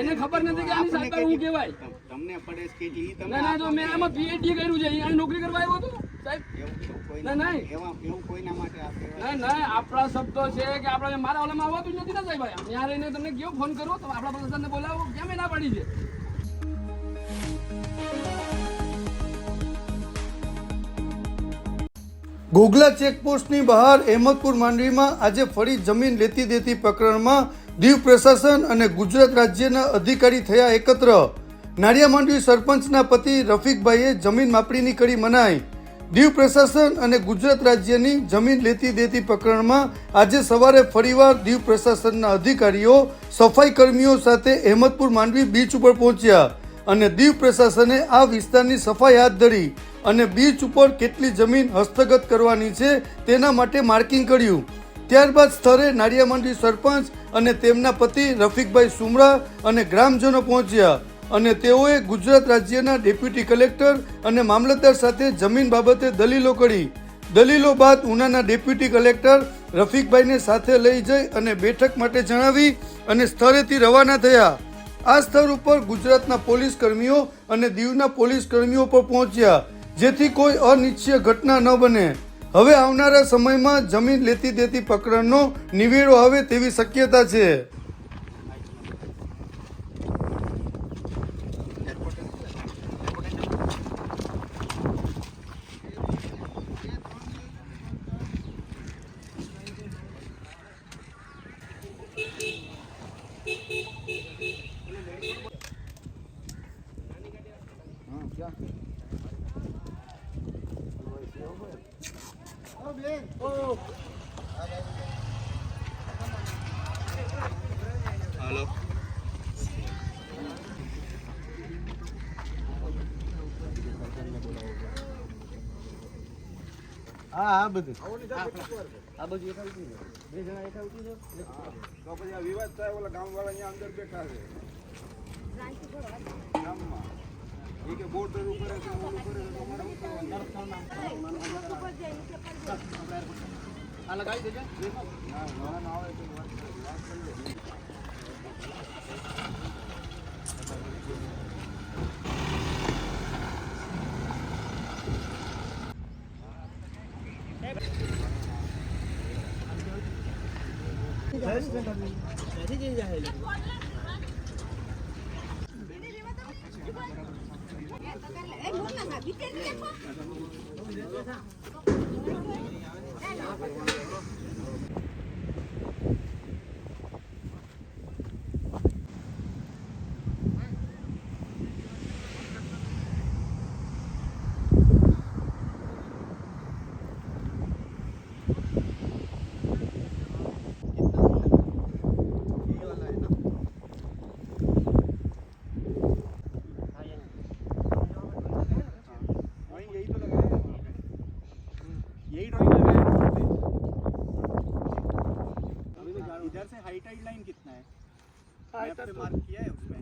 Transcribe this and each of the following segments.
એને ખબર નથી કે આની સાહેબ હું કહેવાય તમને પડે છે કે ઈ તમે ના જો મેં આમાં પીએચડી કર્યું છે અહીં નોકરી કરવા આવ્યો હતો સાહેબ ના એવું કોઈના માટે આપે ના આપણા શબ્દો છે કે આપણે મારા ઓલામાં આવતું જ નથી ને સાહેબ ત્યાં રહીને તમને કેવો ફોન કરો તો આપણા પ્રશાસનને બોલાવો કેમ ના પાડી છે ઘોઘલા ચેકપોસ્ટની બહાર અહેમદપુર માંડવીમાં આજે ફરી જમીન લેતી દેતી પ્રકરણમાં દીવ પ્રશાસન અને ગુજરાત રાજ્યના અધિકારી થયા એકત્ર. નાળિયા માંડવી સરપંચના પતિ રફીકભાઈએ જમીન માપણીની કરી મનાઈ. દીવ પ્રશાસન અને ગુજરાત રાજ્યની જમીન લેતી દેતી પ્રકરણમાં આજે સવારે ફરીવાર દીવ પ્રશાસનના અધિકારીઓ સફાઈ કર્મીઓ સાથે અહેમદપુર માંડવી બીચ ઉપર પહોંચ્યા અને દીવ પ્રશાસને આ વિસ્તારની સફાઈ હાથ ધરી અને બીચ ઉપર કેટલી જમીન હસ્તગત કરવાની છે તેના માટે માર્કિંગ કર્યું. ત્યારબાદ સ્થળે નાળિયા માંડવી સરપંચ અને તેમના પતિ રફીકભાઈ સુમરા અને ગ્રામજનો પહોંચ્યા અને તેઓએ ગુજરાત રાજ્યના ડેપ્યુટી કલેક્ટર અને મામલતદાર સાથે જમીન બાબતે દલીલો કરી. દલીલો બાદ ઉનાના ડેપ્યુટી કલેક્ટર રફીકભાઈને સાથે લઈ જઈ અને બેઠક માટે જણાવી અને સ્થળેથી રવાના થયા. આ સ્થળ ઉપર ગુજરાતના પોલીસ કર્મીઓ અને દીવના પોલીસ કર્મીઓ પર પહોંચ્યા જેથી કોઈ અનિચ્છનીય ઘટના ન બને. હવે આવનારા સમયમાં જમીન લેતી દેતી પ્રકરણનો નિવેડો આવે તેવી શક્યતા છે. हेलो હા બધું આ બધું એકા ઉઠી છે બે જણા એકા ઉઠી છે તો પછી આ વિવાદ થાય ઓલા ગામવાળા અહીંયા અંદર બેઠા છે ગામમાં એ કે બોર્ડર ઉપર છે ઓલું કરે તો મારે શું કરવાનું આ લગાવી દેજો ના ના આવે તો વાત કરી લે इधर से हाई टाइड लाइन कितना है मैप पे मार्क किया है उसमें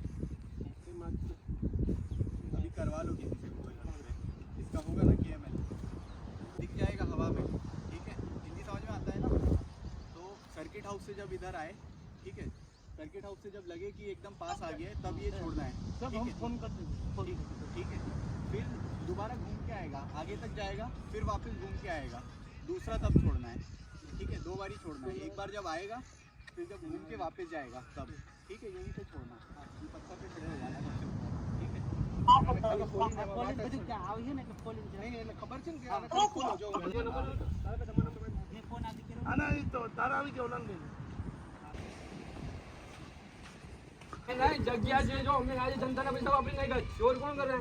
अभी करवा लो किसी से इसका होगा ना KML दिख जाएगा हवा में ठीक है हिंदी समझ में आता है ना तो सर्किट हाउस से जब इधर आए ठीक है सर्किट हाउस से जब लगे कि एकदम पास आ गया है तब ये छोड़ना है सब हम फोन करते ठीक है फिर दोबारा घूम के आएगा आगे तक जाएगा फिर वापस घूम के आएगा दूसरा तब छोड़ना है ठीक है 2 बार ही छोड़ना है एक बार जब आएगा फिर जब घूम के वापस जाएगा तब ठीक है यहीं पे छोड़ना ये पत्थर पे खड़े हो जाना ठीक है खबर છે કે આને ખોલો જો આના તો તારા આવી ગયો ના નહીં જગ્યા છે જો અમે આજે જનતાના પૈસા વાપરી નહીં ગયા ચોર કોણ કરે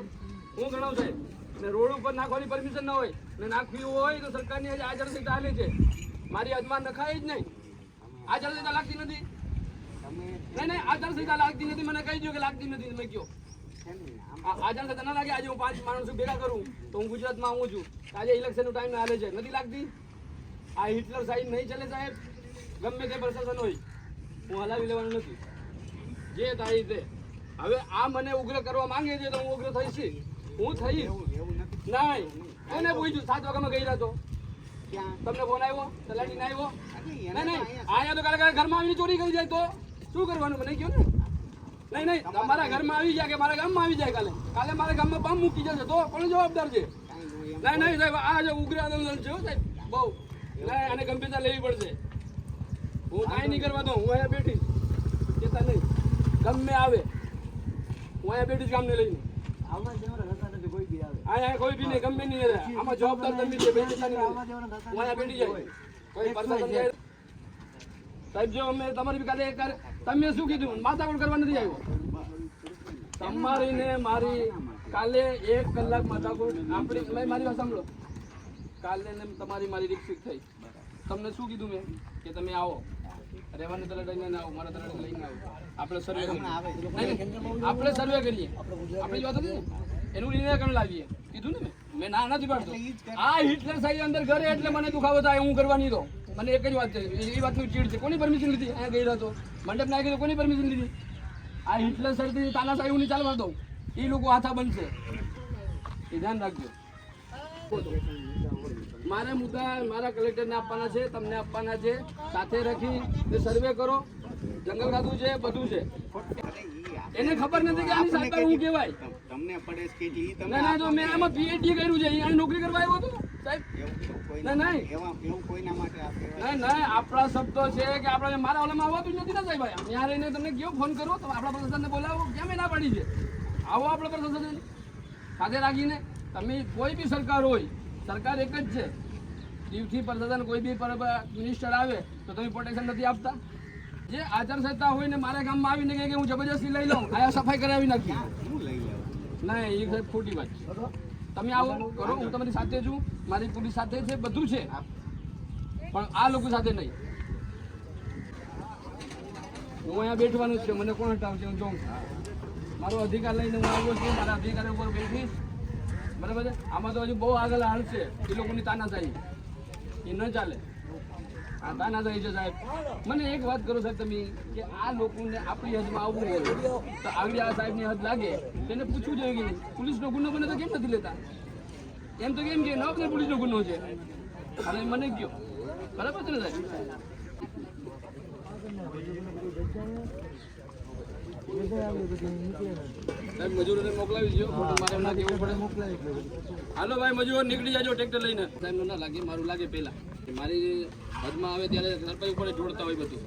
હું ગણાવ સાહેબ ને રોડ ઉપર નાખવાની પરમિશન ના હોય ને નાખવી હોય તો સરકારની આજે આચારસંહિતા હાલે છે મારી હાથમાં નખાય જ નહીં આચારસંહિતા લાગતી નથી નહીં આચારસંહિતા લાગતી નથી મને કહી દો કે લાગતી નથી તમે કયો આચારસંહિતા ના લાગે આજે હું 5 માણસો ભેગા કરું તો હું ગુજરાતમાં આવું છું આજે ઇલેક્શનનો ટાઈમ હાલે છે નથી લાગતી આ હિટલર સાઈડ નહીં ચાલે સાહેબ ગમે તે પ્રશાસન હોય હું હલાવી લેવાનું નથી જે થાય તે હવે આ મને ઉગ્ર કરવા માંગે છે તો હું ઉગ્ર થઈશ હું થઈશ નહીં કોને પૂછ્યું 7 વાગ્યામાં ગઈ રહ્યો તમને ફોન આવ્યો તલાટીને આવ્યો નહીં આયા તો કાલે ઘરમાં આવીને ચોરી કરી જાય તો શું કરવાનું મને કહો ને નહીં તમારા ઘરમાં આવી જાય કે મારા ગામમાં આવી જાય કાલે મારા ગામમાં બોમ્બ મૂકી જશે તો કોણ જવાબદાર છે? નહીં સાહેબ, આ જે ઉગ્ર આંદોલન છે સાહેબ બહુ નહીં, આને ગંભીરતા લેવી પડશે. હું કાંઈ નહીં કરવા દઉં, હું અહીંયા બેઠીશ, ચેતા નહીં ગમે આવે હું અહીંયા બેઠીશ ગામને લઈને. અહીંયા કોઈ બી નહીં, ગમે નહીં, આમાં જવાબદાર તમે છે, હું અહીંયા બેઠી જાય કોઈ પ્રશાસન જાય. સાહેબ જો અમે તમારી કાલે તમે શું કીધું માથાકૂટ કરવા નથી આવ્યો. તમારી ને મારી કાલે 1 કલાક માથાકૂટ આપણી મારી વાત સાંભળો. કાલે ને તમારી મારી રિક્સિક થઈ. તમને શું કીધું મેં કે તમે આવો રહેવાને તરત લઈને આવો, મારા તરત લઈને આવો, આપણે સર્વે કરીએ. આપણે સર્વે કરીએ, આપણી વાત હતી ને એનું નિરાકરણ લાવીએ કીધું ને મેં ના નથી પાડતો. આ હિટલર સાહેબ અંદર ઘરે એટલે મને દુખાવો થાય, હું કરવા નહીં દો. મને એક જ વાત છે, એ વાતનું ચીડ છે. કોની પરમિશન લીધી? અહીંયા ગઈ હતો મંડપ ના ગયો, કોની પરમિશન લીધી? આ હિટલર સાહેબ તાનાશાહી હું નહીં ચાલવા દઉં. એ લોકો હાથા બનશે, એ ધ્યાન રાખજો. મારે મુદ્દા મારા કલેક્ટરને આપવાના છે, તમને આપવાના છે. સાથે રાખી સર્વે કરો. જંગલ ખાતું છે, બધું છે. એને ખબર નથી કે આની સરકાર હું કહેવાય. તમને પડે કે ઈ તમે ના તો મેં આમાં પીએચડી કર્યું છે, અહીં નોકરી કરવા આવ્યો હતો સાહેબ. નહીં એવું કોઈના માટે આપે નહીં, આપણા શબ્દો છે કે આપણે મારા ઓલામાં આવતું જ નથી ને સાહેબ. ત્યાં રહીને તમને કયો ફોન કરો તો આપણા પ્રશાસનને બોલાવો, કેમ ના પાડી છે? આવો આપણા પ્રશાસન સાથે રાખીને. તમે કોઈ બી સરકાર હોય, સરકાર એક જ છે. દીવથી પ્રશાસન કોઈ બી મિનિસ્ટર આવે તો તમે પ્રોટેક્શન નથી આપતા. જે આચારસંહિતા હોય ને મારા ગામમાં આવીને કે હું જબરજસ્તી લઈ લઉં, આયા સફાઈ કરાવી નાખી. નહીં, એ સાહેબ ખોટી વાત છે. તમે આવો કરો, હું તમારી સાથે છું, મારી પોલીસ સાથે છે, બધું છે, પણ આ લોકો સાથે નહીં. હું અહીંયા બેઠવાનું જ છે, મને કોણ હટાવશે? હું જોઉં મારો અધિકાર લઈને હું આવ્યો છું, મારા અધિકાર ઉપર બેઠીશ, બરાબર છે. આમાં તો હજુ બહુ આગળ હાલશે એ લોકોની તાનાશાહી, એ ન ચાલે. આ તાનાશાહી છે સાહેબ. મને એક વાત કરો સાહેબ તમે કે આ લોકોને આપણી હદમાં આવવું હોય તો આગળ આ સાહેબની હદ લાગે તેને પૂછવું જોઈએ કે પોલીસનો ગુનો બને તો કેમ નથી લેતા? એમ તો કેમ કે ન બને પોલીસનો ગુનો છે, અને મને કયો બરાબર છે ને સાહેબ? સાહેબ મજૂરોને મોકલાવી દો, ફોટો મારે એમના કેવું પડે. હાલો ભાઈ મજૂર નીકળી જાજો ટ્રેક્ટર લઈને. સાહેબ ના લાગે, મારું લાગે પહેલા મારી હદમાં આવે ત્યારે સરપંચ ઉપર જોડતા હોય બધું.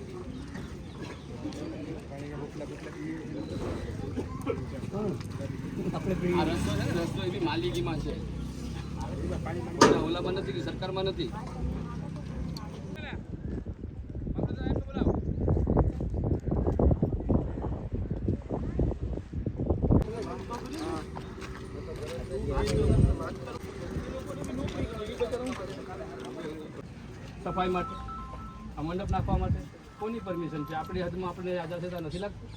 આ રસ્તો છે ને, રસ્તો એવી માલિકીમાં છે, ઓલામાં નથી કે સરકારમાં નથી. સફાઈ માટે આ મંડપ નાખવા માટે કોની પરમિશન છે? આપણી હદમાં આપણે આચારસંહિતા નથી લાગતું?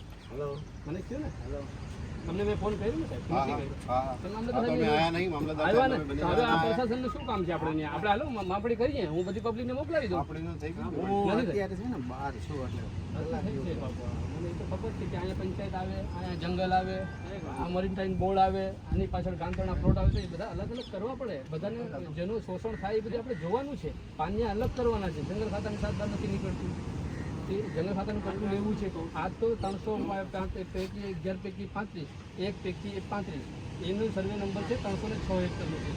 મને કહ્યું ને, તમને મેં ફોન કર્યો ને સાહેબ? આવ્યા ને, હવે આ પ્રશાસનનું શું કામ છે આપણે? આપણે હાલો માપણી કરીએ, હું બધી પબ્લિકને મોકલાવી દઉં. મને તો ખબર છે કે અહીંયા પંચાયત આવે, અહીંયા જંગલ આવે, આ મરીનટાઈન બોર્ડ આવે, આની પાછળ ગાંધીના પ્લોટ આવે, તો એ બધા અલગ અલગ કરવા પડે. બધાને જેનું શોષણ થાય એ બધું આપણે જોવાનું છે. પાન્ય અલગ કરવાના છે. જંગલ ખાતાની 7 બાર નથી નીકળતું, જંગલ ખાતાનું પગલું લેવું છે. તો આ તો 300 પૈકી 11 પૈકી 35, 1 પૈકી 35 એનો સર્વે નંબર છે 306 હેક્ટરનો છે.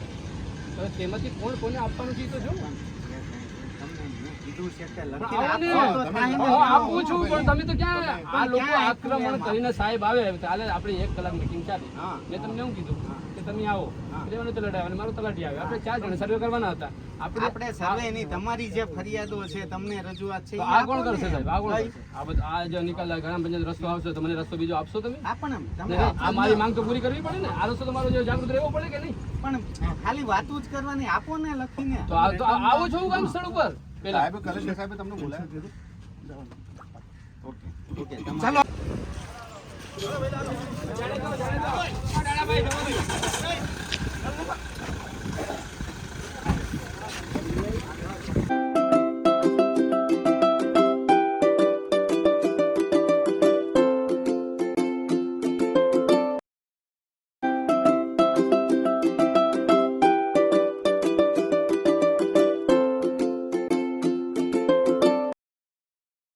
હવે તેમાંથી કોણ કોને આપવાનું છે તો જોવું. આપું છું પણ તમે તો ક્યાં? આ લોકો આક્રમણ કરીને સાહેબ આવે ચાલે, આપણી 1 કલાક મીટિંગ ચાલે. મેં તમને એવું કીધું કે તમે આવો, રેવાનો તલાટી આવે, મારો તલાટી આવે, આપણે 4 જણ સર્વે કરવાના હતા. આપણે સર્વે નહીં, તમારી જે ફરિયાદો છે, તમને રજૂઆત છે, આ કોણ કરશે સાહેબ? આ કોણ કરશે? આ જે નિકાલ ગ્રામ પંચાયત રસ્તો આવશે તો મને રસ્તો બીજો આપશો તમે? આ મારી માંગ તો પૂરી કરવી પડે ને. આ રસ્તો તમારો જે જાગૃત રહેવો પડે કે નહીં? પણ ખાલી વાતો જ કરવાની, આપો ને લખીને. તો આવો છો ગામ સ્થળ ઉપર પેલા કલેક્ટર સાહેબે તમને બોલાવ્યા? ઓકે ચાલો.